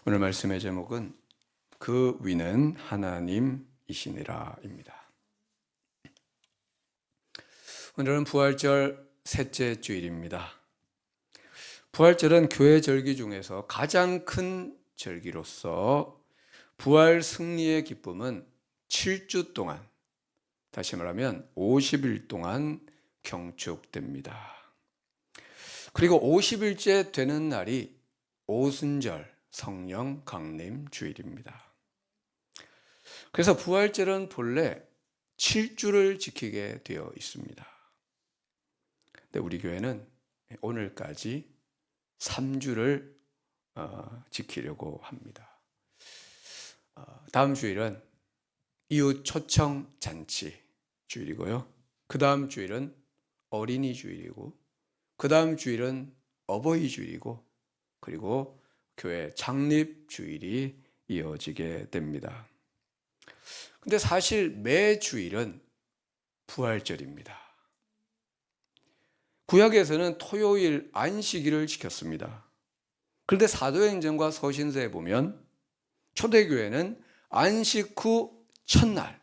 오늘 말씀의 제목은 그 위는 하나님이시니라입니다. 오늘은 부활절 셋째 주일입니다. 부활절은 교회 절기 중에서 가장 큰 절기로서 부활 승리의 기쁨은 7주 동안, 다시 말하면 50일 동안 경축됩니다. 그리고 50일째 되는 날이 오순절 성령 강림 주일입니다. 그래서 부활절은 본래 7주를 지키게 되어 있습니다. 근데 우리 교회는 오늘까지 3주를 지키려고 합니다. 다음 주일은 이웃 초청 잔치 주일이고요. 그 다음 주일은 어린이 주일이고, 그 다음 주일은 어버이 주일이고, 그리고 교회 창립 주일이 이어지게 됩니다. 근데 사실 매 주일은 부활절입니다. 구약에서는 토요일 안식일을 지켰습니다. 그런데 사도행전과 서신서에 보면 초대교회는 안식 후 첫날,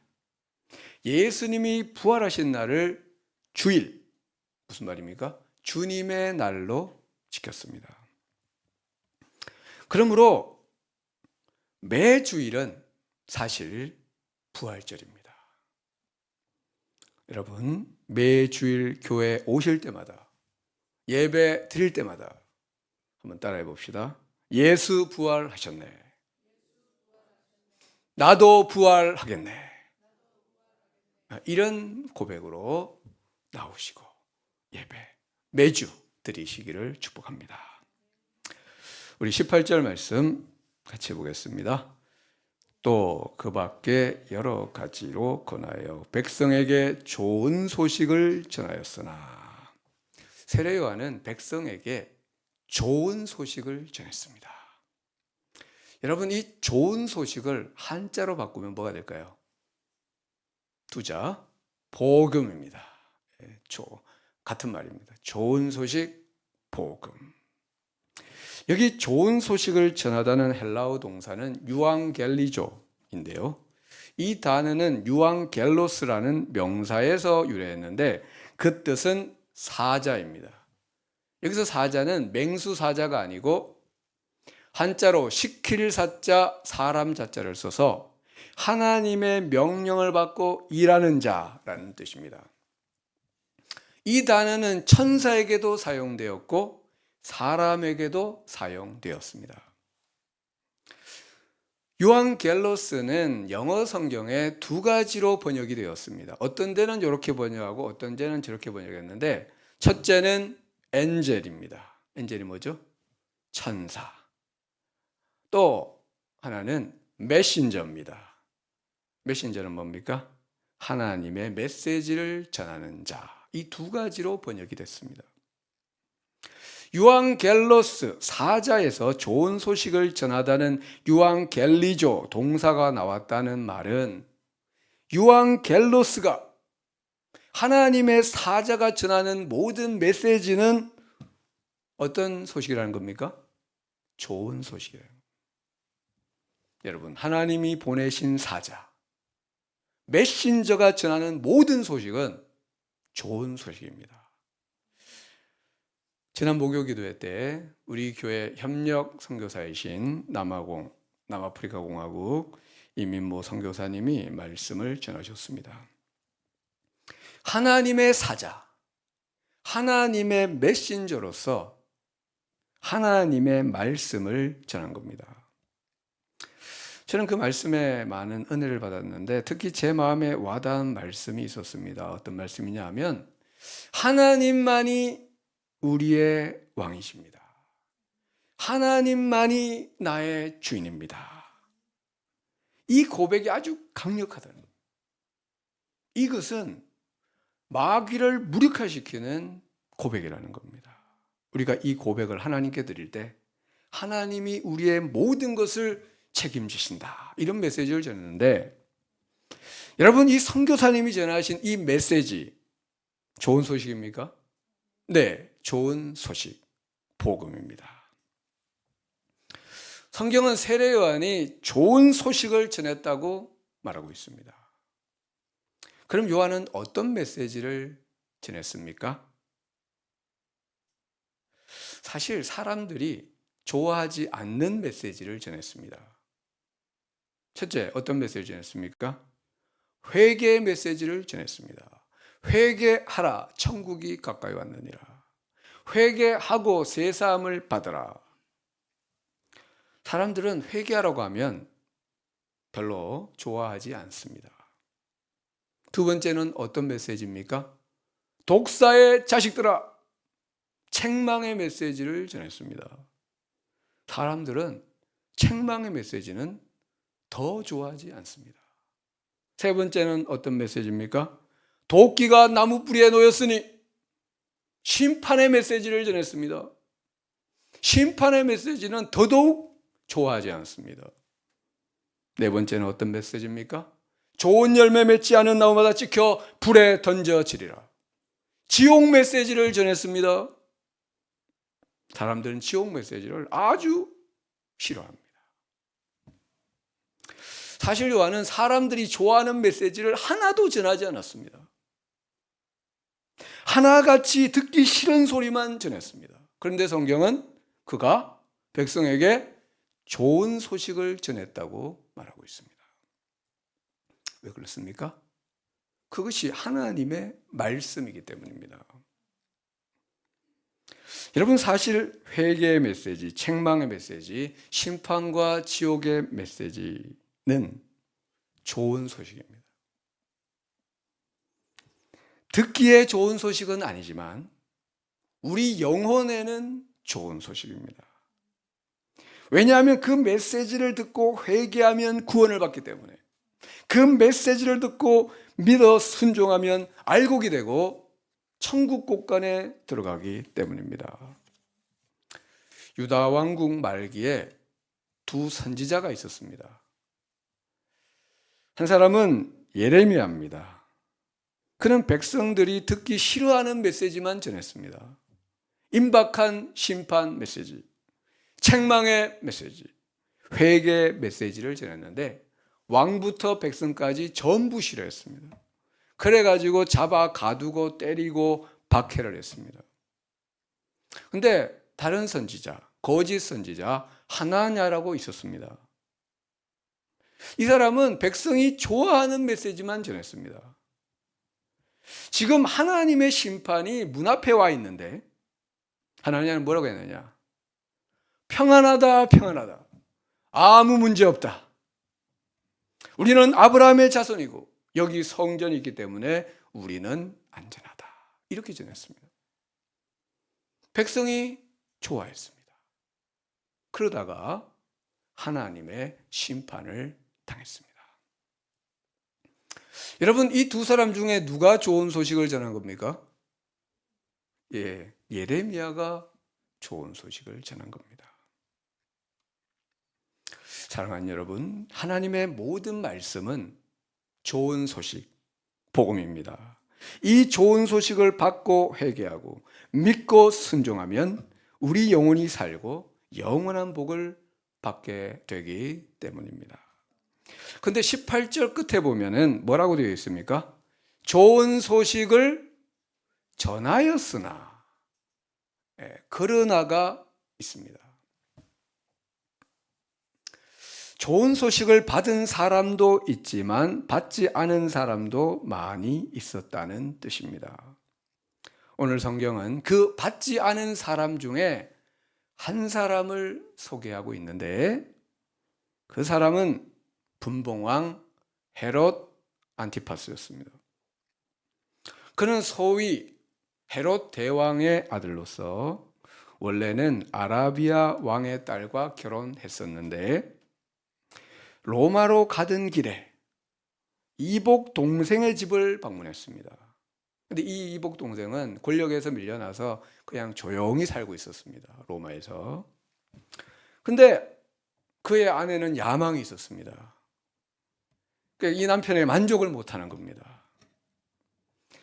예수님이 부활하신 날을 주일, 무슨 말입니까? 주님의 날로 지켰습니다. 그러므로 매 주일은 사실 부활절입니다. 여러분, 매 주일 교회 오실 때마다, 예배 드릴 때마다 한번 따라해 봅시다. 예수 부활하셨네. 나도 부활하겠네. 이런 고백으로 나오시고 예배 매주 드리시기를 축복합니다. 우리 18절 말씀 같이 보겠습니다. 또 그 밖에 여러 가지로 권하여 백성에게 좋은 소식을 전하였으나, 세례 요한은 백성에게 좋은 소식을 전했습니다. 여러분, 이 좋은 소식을 한자로 바꾸면 뭐가 될까요? 두자, 복음입니다. 같은 말입니다. 좋은 소식, 복음. 여기 좋은 소식을 전하다는 헬라어 동사는 유앙겔리조인데요. 이 단어는 유앙겔로스라는 명사에서 유래했는데 그 뜻은 사자입니다. 여기서 사자는 맹수 사자가 아니고 한자로 시킬 사자, 사람 자자를 써서 하나님의 명령을 받고 일하는 자라는 뜻입니다. 이 단어는 천사에게도 사용되었고 사람에게도 사용되었습니다. 유앙겔로스는 영어 성경에 두 가지로 번역이 되었습니다. 어떤 데는 이렇게 번역하고 어떤 데는 저렇게 번역했는데, 첫째는 엔젤입니다. 엔젤이 뭐죠? 천사. 또 하나는 메신저입니다. 메신저는 뭡니까? 하나님의 메시지를 전하는 자. 이 두 가지로 번역이 됐습니다. 유앙겔로스, 사자에서 좋은 소식을 전하다는 유앙겔리조 동사가 나왔다는 말은 유앙겔로스가, 하나님의 사자가 전하는 모든 메시지는 어떤 소식이라는 겁니까? 좋은 소식이에요. 여러분, 하나님이 보내신 사자, 메신저가 전하는 모든 소식은 좋은 소식입니다. 지난 목요기도회 때 우리 교회 협력 선교사이신 남아프리카 공화국 이민모 선교사님이 말씀을 전하셨습니다. 하나님의 사자, 하나님의 메신저로서 하나님의 말씀을 전한 겁니다. 저는 그 말씀에 많은 은혜를 받았는데 특히 제 마음에 와닿은 말씀이 있었습니다. 어떤 말씀이냐 하면, 하나님만이 우리의 왕이십니다. 하나님만이 나의 주인입니다. 이 고백이 아주 강력하다는 겁니다. 이것은 마귀를 무력화시키는 고백이라는 겁니다. 우리가 이 고백을 하나님께 드릴 때 하나님이 우리의 모든 것을 책임지신다, 이런 메시지를 전했는데, 여러분, 이 선교사님이 전하신 이 메시지 좋은 소식입니까? 네, 좋은 소식, 복음입니다. 성경은 세례 요한이 좋은 소식을 전했다고 말하고 있습니다. 그럼 요한은 어떤 메시지를 전했습니까? 사실 사람들이 좋아하지 않는 메시지를 전했습니다. 첫째, 어떤 메시지를 전했습니까? 회개의 메시지를 전했습니다. 회개하라, 천국이 가까이 왔느니라. 회개하고 새-사함을 받으라. 사람들은 회개하라고 하면 별로 좋아하지 않습니다. 두 번째는 어떤 메시지입니까? 독사의 자식들아, 책망의 메시지를 전했습니다. 사람들은 책망의 메시지는 더 좋아하지 않습니다. 세 번째는 어떤 메시지입니까? 도끼가 나무 뿌리에 놓였으니 심판의 메시지를 전했습니다. 심판의 메시지는 더더욱 좋아하지 않습니다. 네 번째는 어떤 메시지입니까? 좋은 열매 맺지 않은 나무마다 찍혀 불에 던져지리라. 지옥 메시지를 전했습니다. 사람들은 지옥 메시지를 아주 싫어합니다. 사실 요한은 사람들이 좋아하는 메시지를 하나도 전하지 않았습니다. 하나같이 듣기 싫은 소리만 전했습니다. 그런데 성경은 그가 백성에게 좋은 소식을 전했다고 말하고 있습니다. 왜 그렇습니까? 그것이 하나님의 말씀이기 때문입니다. 여러분, 사실 회개의 메시지, 책망의 메시지, 심판과 지옥의 메시지는 좋은 소식입니다. 듣기에 좋은 소식은 아니지만 우리 영혼에는 좋은 소식입니다. 왜냐하면 그 메시지를 듣고 회개하면 구원을 받기 때문에, 그 메시지를 듣고 믿어 순종하면 알곡이 되고 천국 곳간에 들어가기 때문입니다. 유다 왕국 말기에 두 선지자가 있었습니다. 한 사람은 예레미야입니다. 그는 백성들이 듣기 싫어하는 메시지만 전했습니다. 임박한 심판 메시지, 책망의 메시지, 회개의 메시지를 전했는데 왕부터 백성까지 전부 싫어했습니다. 그래가지고 잡아 가두고 때리고 박해를 했습니다. 그런데 다른 선지자, 거짓 선지자 하나냐라고 있었습니다. 이 사람은 백성이 좋아하는 메시지만 전했습니다. 지금 하나님의 심판이 문 앞에 와 있는데 하나냐는 뭐라고 했느냐? 평안하다, 평안하다. 아무 문제 없다. 우리는 아브라함의 자손이고 여기 성전이 있기 때문에 우리는 안전하다. 이렇게 전했습니다. 백성이 좋아했습니다. 그러다가 하나님의 심판을 당했습니다. 여러분, 이 두 사람 중에 누가 좋은 소식을 전한 겁니까? 예레미야가 좋은 소식을 전한 겁니다. 사랑하는 여러분, 하나님의 모든 말씀은 좋은 소식, 복음입니다. 이 좋은 소식을 받고 회개하고 믿고 순종하면 우리 영혼이 살고 영원한 복을 받게 되기 때문입니다. 그런데 18절 끝에 보면은 뭐라고 되어 있습니까? 좋은 소식을 전하였으나, 그러나가 있습니다. 좋은 소식을 받은 사람도 있지만 받지 않은 사람도 많이 있었다는 뜻입니다. 오늘 성경은 그 받지 않은 사람 중에 한 사람을 소개하고 있는데 그 사람은 분봉왕 헤롯 안티파스였습니다. 그는 소위 헤롯 대왕의 아들로서 원래는 아라비아 왕의 딸과 결혼했었는데 로마로 가던 길에 이복 동생의 집을 방문했습니다. 근데 이 이복 동생은 권력에서 밀려나서 그냥 조용히 살고 있었습니다. 로마에서. 근데 그의 아내는 야망이 있었습니다. 이 남편에 만족을 못하는 겁니다.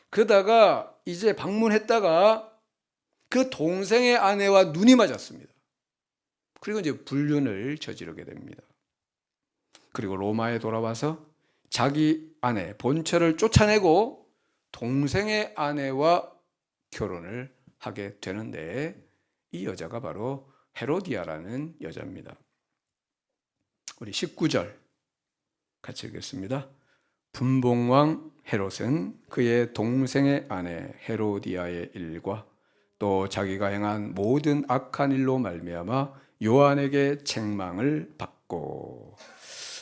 그러다가 이제 방문했다가 그 동생의 아내와 눈이 맞았습니다. 그리고 이제 불륜을 저지르게 됩니다. 그리고 로마에 돌아와서 자기 아내 본처를 쫓아내고 동생의 아내와 결혼을 하게 되는데, 이 여자가 바로 헤로디아라는 여자입니다. 우리 19절 같이 읽겠습니다. 분봉왕 헤롯은 그의 동생의 아내 헤로디아의 일과 또 자기가 행한 모든 악한 일로 말미암아 요한에게 책망을 받고,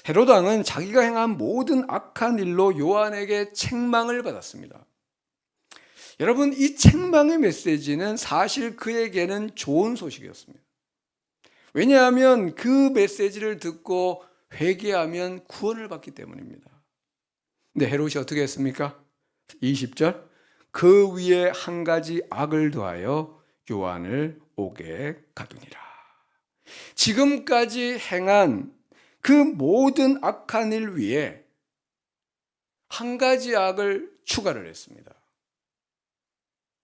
헤롯 왕은 자기가 행한 모든 악한 일로 요한에게 책망을 받았습니다. 여러분, 이 책망의 메시지는 사실 그에게는 좋은 소식이었습니다. 왜냐하면 그 메시지를 듣고 회개하면 구원을 받기 때문입니다. 근데 헤롯이 어떻게 했습니까? 20절, 그 위에 한 가지 악을 더하여 요한을 옥에 가두니라. 지금까지 행한 그 모든 악한 일 위에 한 가지 악을 추가를 했습니다.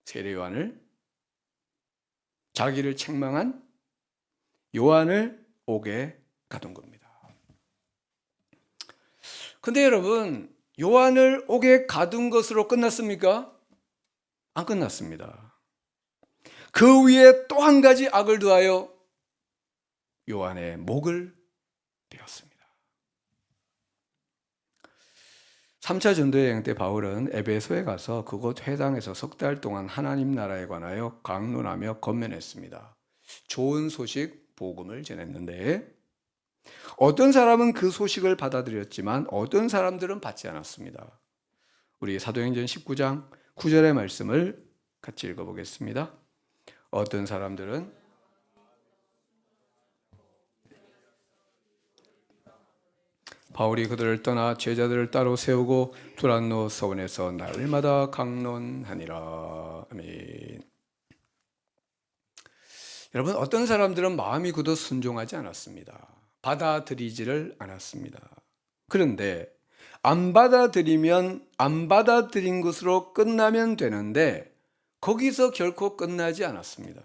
세례 요한을, 자기를 책망한 요한을 옥에 가둔 겁니다. 근데 여러분, 요한을 옥에 가둔 것으로 끝났습니까? 안 끝났습니다. 그 위에 또 한 가지 악을 더하여 요한의 목을 베었습니다. 3차 전도여행 때 바울은 에베소에 가서 그곳 회당에서 석 달 동안 하나님 나라에 관하여 강론하며 권면했습니다. 좋은 소식, 복음을 전했는데 어떤 사람은 그 소식을 받아들였지만 어떤 사람들은 받지 않았습니다. 우리 사도행전 19장 9절의 말씀을 같이 읽어보겠습니다. 어떤 사람들은 바울이 그들을 떠나 제자들을 따로 세우고 두란노 서원에서 날마다 강론하니라. 아멘. 여러분, 어떤 사람들은 마음이 굳어 순종하지 않았습니다. 받아들이지를 않았습니다. 그런데 안 받아들이면 안 받아들인 것으로 끝나면 되는데 거기서 결코 끝나지 않았습니다.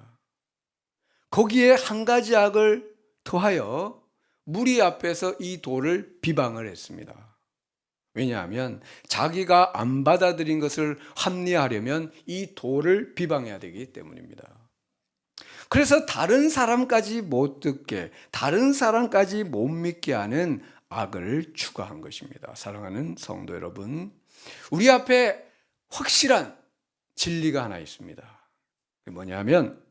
거기에 한 가지 악을 더하여 무리 앞에서 이 도를 비방을 했습니다. 왜냐하면 자기가 안 받아들인 것을 합리화하려면 이 도를 비방해야 되기 때문입니다. 그래서 다른 사람까지 못 듣게, 다른 사람까지 못 믿게 하는 악을 추가한 것입니다. 사랑하는 성도 여러분, 우리 앞에 확실한 진리가 하나 있습니다. 그게 뭐냐면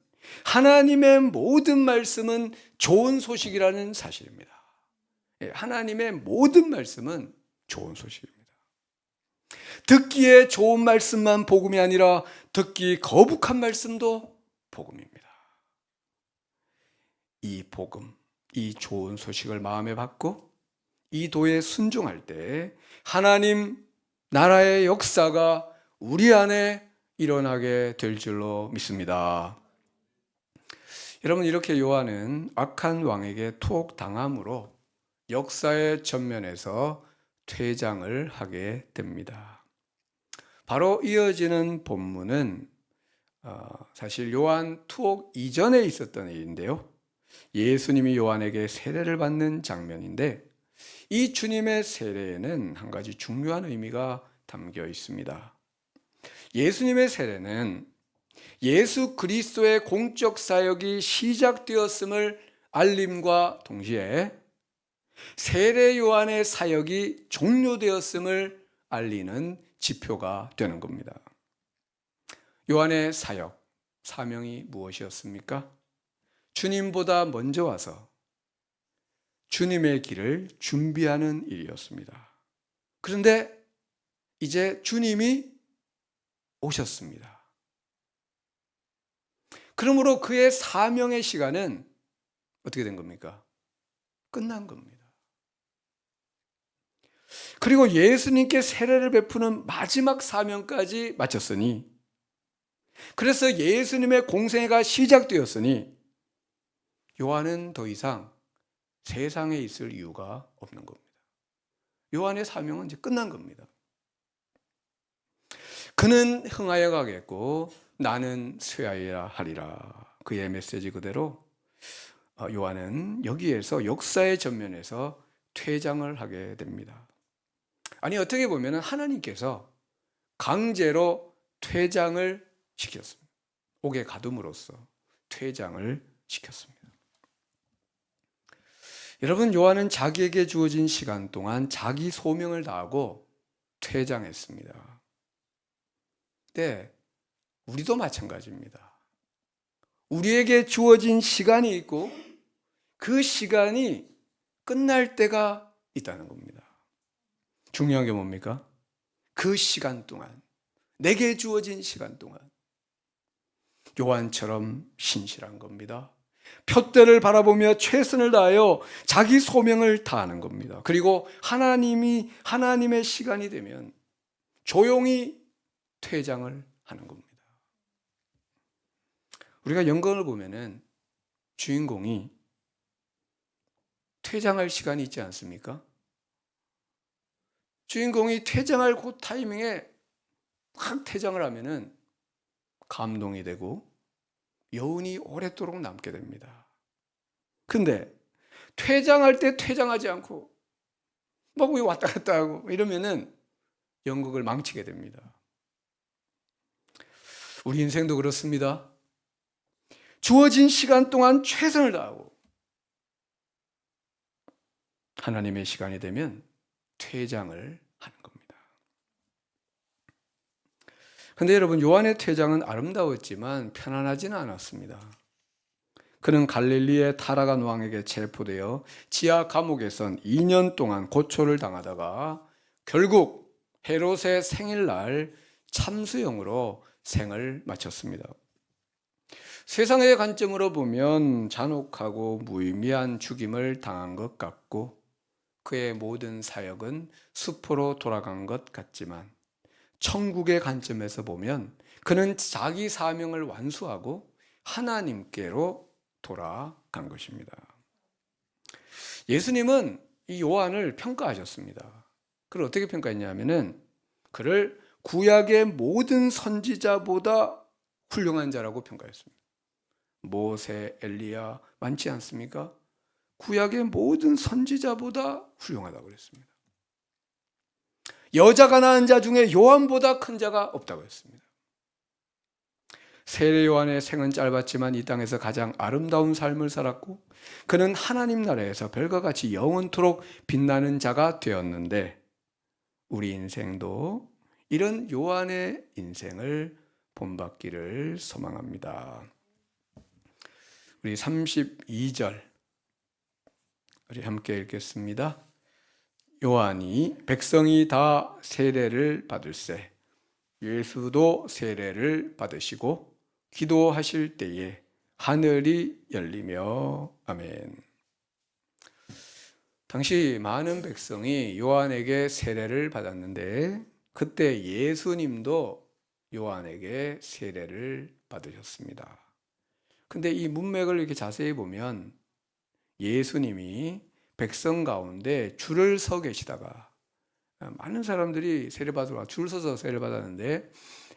하나님의 모든 말씀은 좋은 소식이라는 사실입니다. 하나님의 모든 말씀은 좋은 소식입니다. 듣기에 좋은 말씀만 복음이 아니라 듣기 거북한 말씀도 복음입니다. 이 복음, 이 좋은 소식을 마음에 받고 이 도에 순종할 때 하나님 나라의 역사가 우리 안에 일어나게 될 줄로 믿습니다. 여러분, 이렇게 요한은 악한 왕에게 투옥당함으로 역사의 전면에서 퇴장을 하게 됩니다. 바로 이어지는 본문은 사실 요한 투옥 이전에 있었던 일인데요. 예수님이 요한에게 세례를 받는 장면인데 이 주님의 세례에는 한 가지 중요한 의미가 담겨 있습니다. 예수님의 세례는 예수 그리스도의 공적 사역이 시작되었음을 알림과 동시에 세례 요한의 사역이 종료되었음을 알리는 지표가 되는 겁니다. 요한의 사역, 사명이 무엇이었습니까? 주님보다 먼저 와서 주님의 길을 준비하는 일이었습니다. 그런데 이제 주님이 오셨습니다. 그러므로 그의 사명의 시간은 어떻게 된 겁니까? 끝난 겁니다. 그리고 예수님께 세례를 베푸는 마지막 사명까지 마쳤으니, 그래서 예수님의 공생애가 시작되었으니 요한은 더 이상 세상에 있을 이유가 없는 겁니다. 요한의 사명은 이제 끝난 겁니다. 그는 흥하여 가겠고 나는 쇠하여야 하리라. 그의 메시지 그대로 요한은 여기에서 역사의 전면에서 퇴장을 하게 됩니다. 아니, 어떻게 보면 하나님께서 강제로 퇴장을 시켰습니다. 옥에 가둠으로써 퇴장을 시켰습니다. 여러분, 요한은 자기에게 주어진 시간 동안 자기 소명을 다하고 퇴장했습니다. 네, 우리도 마찬가지입니다. 우리에게 주어진 시간이 있고 그 시간이 끝날 때가 있다는 겁니다. 중요한 게 뭡니까? 그 시간 동안, 내게 주어진 시간 동안 요한처럼 신실한 겁니다. 푯대를 바라보며 최선을 다하여 자기 소명을 다하는 겁니다. 그리고 하나님의 시간이 되면 조용히 퇴장을 하는 겁니다. 우리가 연극을 보면은 주인공이 퇴장할 시간이 있지 않습니까? 주인공이 퇴장할 그 타이밍에 확 퇴장을 하면은 감동이 되고 여운이 오랫도록 남게 됩니다. 근데 퇴장할 때 퇴장하지 않고 막 왔다 갔다 하고 이러면은 연극을 망치게 됩니다. 우리 인생도 그렇습니다. 주어진 시간 동안 최선을 다하고 하나님의 시간이 되면 퇴장을 하는 겁니다. 그런데 여러분, 요한의 퇴장은 아름다웠지만 편안하지는 않았습니다. 그는 갈릴리의 타라간 왕에게 체포되어 지하 감옥에선 2년 동안 고초를 당하다가 결국 헤롯의 생일날 참수형으로 생을 마쳤습니다. 세상의 관점으로 보면 잔혹하고 무의미한 죽임을 당한 것 같고 그의 모든 사역은 수포로 돌아간 것 같지만 천국의 관점에서 보면 그는 자기 사명을 완수하고 하나님께로 돌아간 것입니다. 예수님은 이 요한을 평가하셨습니다. 그를 어떻게 평가했냐면은 그를 구약의 모든 선지자보다 훌륭한 자라고 평가했습니다. 모세, 엘리야 많지 않습니까? 구약의 모든 선지자보다 훌륭하다고 그랬습니다. 여자가 낳은 자 중에 요한보다 큰 자가 없다고 했습니다. 세례 요한의 생은 짧았지만 이 땅에서 가장 아름다운 삶을 살았고 그는 하나님 나라에서 별과 같이 영원토록 빛나는 자가 되었는데 우리 인생도 이런 요한의 인생을 본받기를 소망합니다. 우리 32절 우리 함께 읽겠습니다. 요한이 백성이 다 세례를 받을세 예수도 세례를 받으시고 기도하실 때에 하늘이 열리며 아멘. 당시 많은 백성이 요한에게 세례를 받았는데 그때 예수님도 요한에게 세례를 받으셨습니다. 근데 이 문맥을 이렇게 자세히 보면 예수님이 백성 가운데 줄을 서 계시다가 많은 사람들이 세례받으러 줄 서서 세례를 받았는데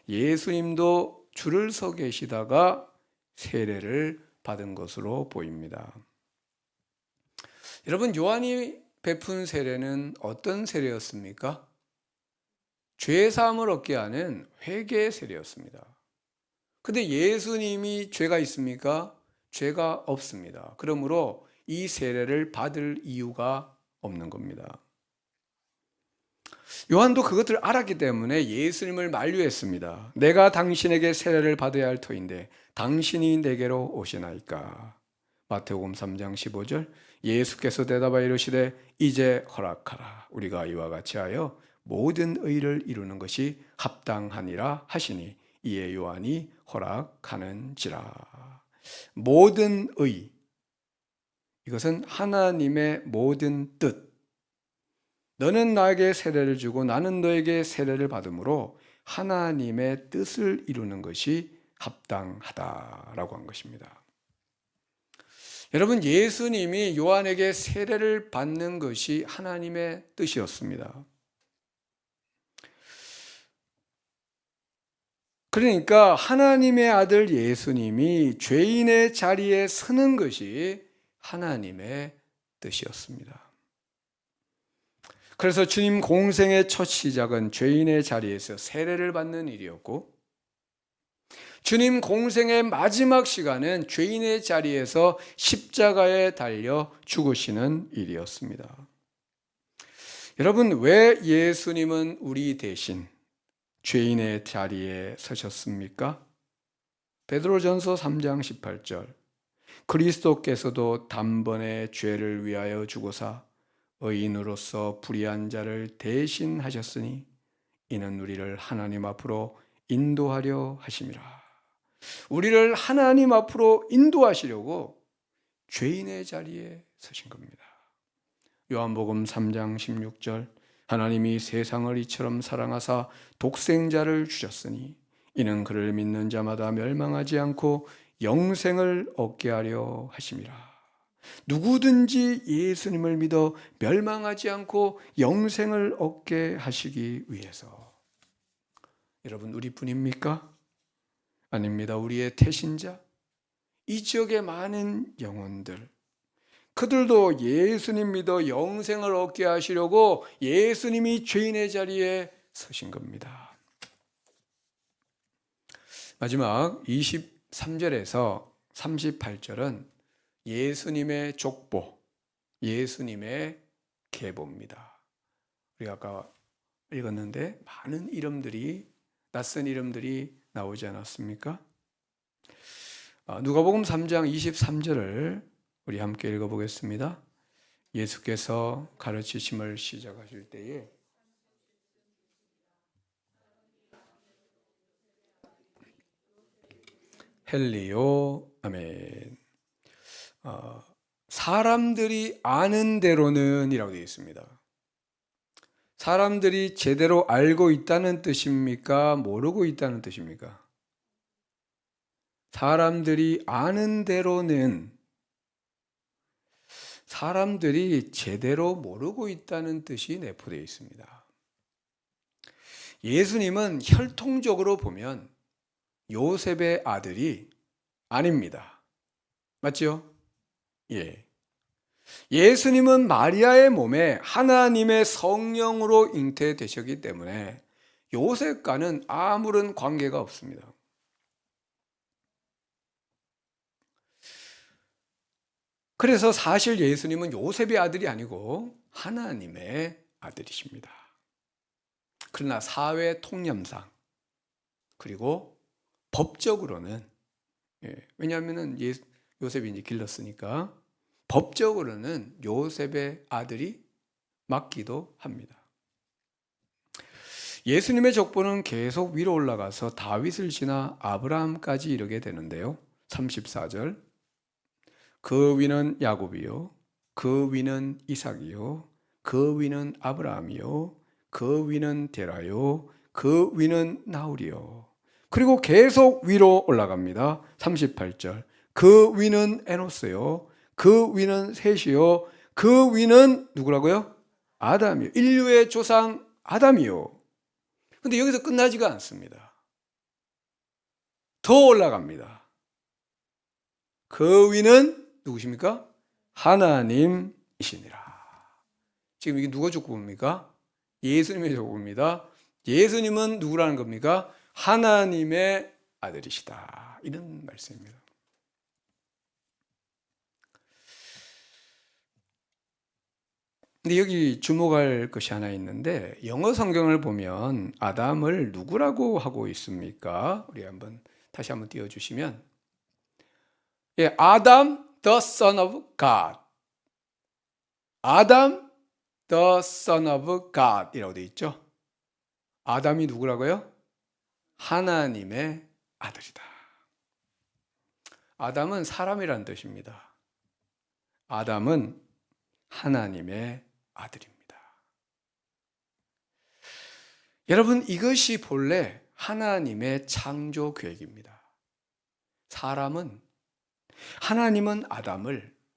예수님도 줄을 서 계시다가 세례를 받은 것으로 보입니다. 여러분, 요한이 베푼 세례는 어떤 세례였습니까? 죄 사함을 얻게 하는 회개 세례였습니다. 근데 예수님이 죄가 있습니까? 죄가 없습니다. 그러므로 이 세례를 받을 이유가 없는 겁니다. 요한도 그것을 알았기 때문에 예수님을 만류했습니다. 내가 당신에게 세례를 받아야 할 터인데 당신이 내게로 오시나이까. 마태복음 3장 15절 예수께서 대답하여 이르시되 이제 허락하라. 우리가 이와 같이 하여 모든 의를 이루는 것이 합당하니라 하시니 이에 요한이 허락하는지라. 모든 의, 이것은 하나님의 모든 뜻. 너는 나에게 세례를 주고 나는 너에게 세례를 받음으로 하나님의 뜻을 이루는 것이 합당하다라고 한 것입니다. 여러분, 예수님이 요한에게 세례를 받는 것이 하나님의 뜻이었습니다. 그러니까 하나님의 아들 예수님이 죄인의 자리에 서는 것이 하나님의 뜻이었습니다. 그래서 주님 공생의 첫 시작은 죄인의 자리에서 세례를 받는 일이었고, 주님 공생의 마지막 시간은 죄인의 자리에서 십자가에 달려 죽으시는 일이었습니다. 여러분, 왜 예수님은 우리 대신 죄인의 자리에 서셨습니까? 베드로전서 3장 18절, 그리스도께서도 단번에 죄를 위하여 죽으사 의인으로서 불의한 자를 대신하셨으니 이는 우리를 하나님 앞으로 인도하려 하심이라. 우리를 하나님 앞으로 인도하시려고 죄인의 자리에 서신 겁니다. 요한복음 3장 16절, 하나님이 세상을 이처럼 사랑하사 독생자를 주셨으니 이는 그를 믿는 자마다 멸망하지 않고 영생을 얻게 하려 하심이라. 누구든지 예수님을 믿어 멸망하지 않고 영생을 얻게 하시기 위해서. 여러분, 우리뿐입니까? 아닙니다. 우리의 태신자, 이 지역의 많은 영혼들, 그들도 예수님 믿어 영생을 얻게 하시려고 예수님이 죄인의 자리에 서신 겁니다. 마지막 23절에서 38절은 예수님의 족보, 예수님의 계보입니다. 우리가 아까 읽었는데 많은 이름들이, 낯선 이름들이 나오지 않았습니까? 누가복음 3장 23절을 우리 함께 읽어보겠습니다. 예수께서 가르치심을 시작하실 때에 헬리오, 아멘. 사람들이 아는 대로는 이라고 되어 있습니다. 사람들이 제대로 알고 있다는 뜻입니까? 모르고 있다는 뜻입니까? 사람들이 아는 대로는, 사람들이 제대로 모르고 있다는 뜻이 내포되어 있습니다. 예수님은 혈통적으로 보면 요셉의 아들이 아닙니다. 맞죠? 예. 예수님은 마리아의 몸에 하나님의 성령으로 잉태되셨기 때문에 요셉과는 아무런 관계가 없습니다. 그래서 사실 예수님은 요셉의 아들이 아니고 하나님의 아들이십니다. 그러나 사회 통념상, 그리고 법적으로는, 왜냐하면 요셉이 이제 길렀으니까 법적으로는 요셉의 아들이 맞기도 합니다. 예수님의 족보는 계속 위로 올라가서 다윗을 지나 아브라함까지 이르게 되는데요. 34절, 그 위는 야곱이요, 그 위는 이삭이요, 그 위는 아브라함이요, 그 위는 데라요, 그 위는 나홀이요. 그리고 계속 위로 올라갑니다. 38절, 그 위는 에노스요, 그 위는 셋이요, 그 위는 누구라고요? 아담이요. 인류의 조상 아담이요. 근데 여기서 끝나지가 않습니다. 더 올라갑니다. 그 위는 누구십니까? 하나님이시니라. 지금 이게 누가 족보입니까? 예수님의 족보입니다. 예수님은 누구라는 겁니까? 하나님의 아들이시다. 이런 말씀입니다. 근데 여기 주목할 것이 하나 있는데, 영어 성경을 보면 아담을 누구라고 하고 있습니까? 우리 다시 한번 띄워주시면, 아담 the son of God, 아담 the son of God 이라고 되어 있죠. 아담이 누구라고요? 하나님의 아들이다. 아담은 사람이란 뜻입니다. 아담은 하나님의 아들입니다. 여러분, 이것이 본래 하나님의 창조 계획입니다. 하나님은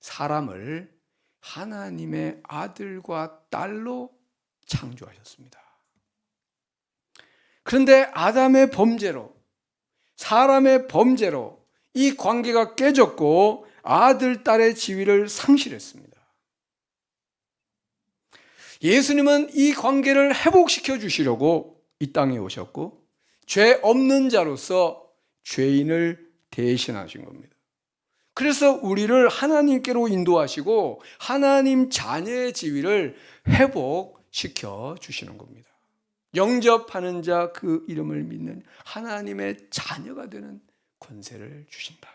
사람을 하나님의 아들과 딸로 창조하셨습니다. 그런데 아담의 범죄로, 사람의 범죄로 이 관계가 깨졌고 아들, 딸의 지위를 상실했습니다. 예수님은 이 관계를 회복시켜 주시려고 이 땅에 오셨고 죄 없는 자로서 죄인을 대신하신 겁니다. 그래서 우리를 하나님께로 인도하시고 하나님 자녀의 지위를 회복시켜 주시는 겁니다. 영접하는 자, 그 이름을 믿는 하나님의 자녀가 되는 권세를 주신다.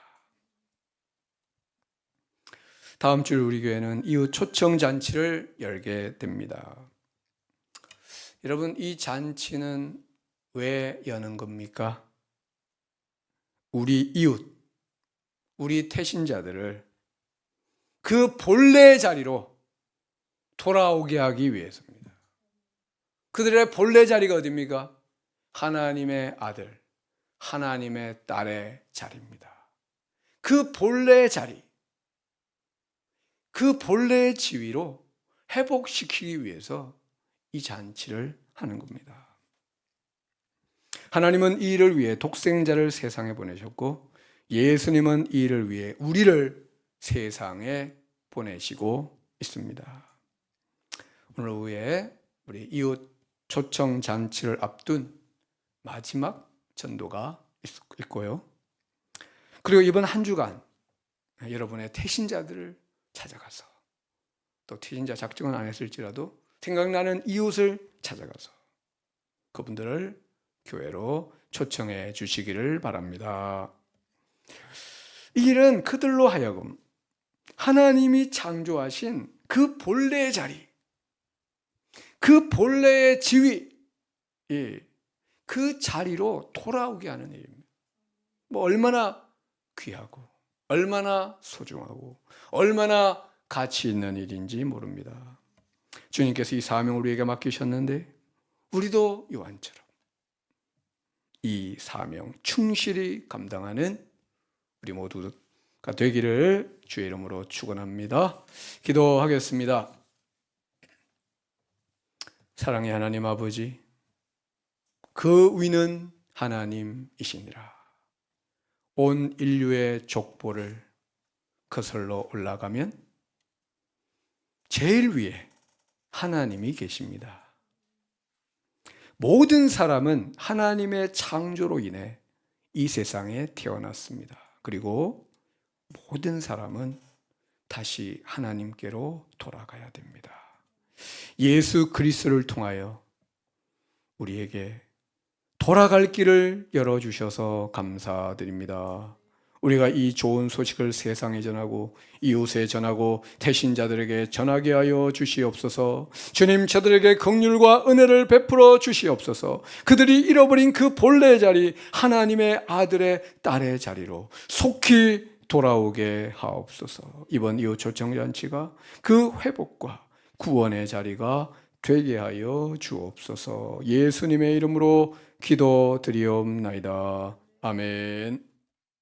다음 주 우리 교회는 이웃 초청 잔치를 열게 됩니다. 여러분, 이 잔치는 왜 여는 겁니까? 우리 이웃, 우리 태신자들을 그 본래의 자리로 돌아오게 하기 위해서입니다. 그들의 본래 자리가 어디입니까? 하나님의 아들, 하나님의 딸의 자리입니다. 그 본래의 자리, 그 본래의 지위로 회복시키기 위해서 이 잔치를 하는 겁니다. 하나님은 이 일을 위해 독생자를 세상에 보내셨고 예수님은 이 일을 위해 우리를 세상에 보내시고 있습니다. 오늘 오후에 우리 이웃 초청 잔치를 앞둔 마지막 전도가 있고요. 그리고 이번 한 주간 여러분의 태신자들을 찾아가서, 또 태신자 작정은 안 했을지라도 생각나는 이웃을 찾아가서 그분들을 교회로 초청해 주시기를 바랍니다. 이 일은 그들로 하여금 하나님이 창조하신 그 본래의 자리, 그 본래의 지위, 그 자리로 돌아오게 하는 일입니다. 얼마나 귀하고 얼마나 소중하고 얼마나 가치 있는 일인지 모릅니다. 주님께서 이 사명을 우리에게 맡기셨는데 우리도 요한처럼 이 사명 충실히 감당하는 우리 모두가 되기를 주의 이름으로 축원합니다. 기도하겠습니다. 사랑의 하나님 아버지, 그 위는 하나님이시니라. 온 인류의 족보를 거슬러 올라가면 제일 위에 하나님이 계십니다. 모든 사람은 하나님의 창조로 인해 이 세상에 태어났습니다. 그리고 모든 사람은 다시 하나님께로 돌아가야 됩니다. 예수 그리스도를 통하여 우리에게 돌아갈 길을 열어주셔서 감사드립니다. 우리가 이 좋은 소식을 세상에 전하고 이웃에 전하고 태신자들에게 전하게 하여 주시옵소서. 주님, 저들에게 긍휼과 은혜를 베풀어 주시옵소서. 그들이 잃어버린 그 본래의 자리, 하나님의 아들의 딸의 자리로 속히 돌아오게 하옵소서. 이번 이웃 초청잔치가 그 회복과 구원의 자리가 되게 하여 주옵소서. 예수님의 이름으로 기도드리옵나이다. 아멘.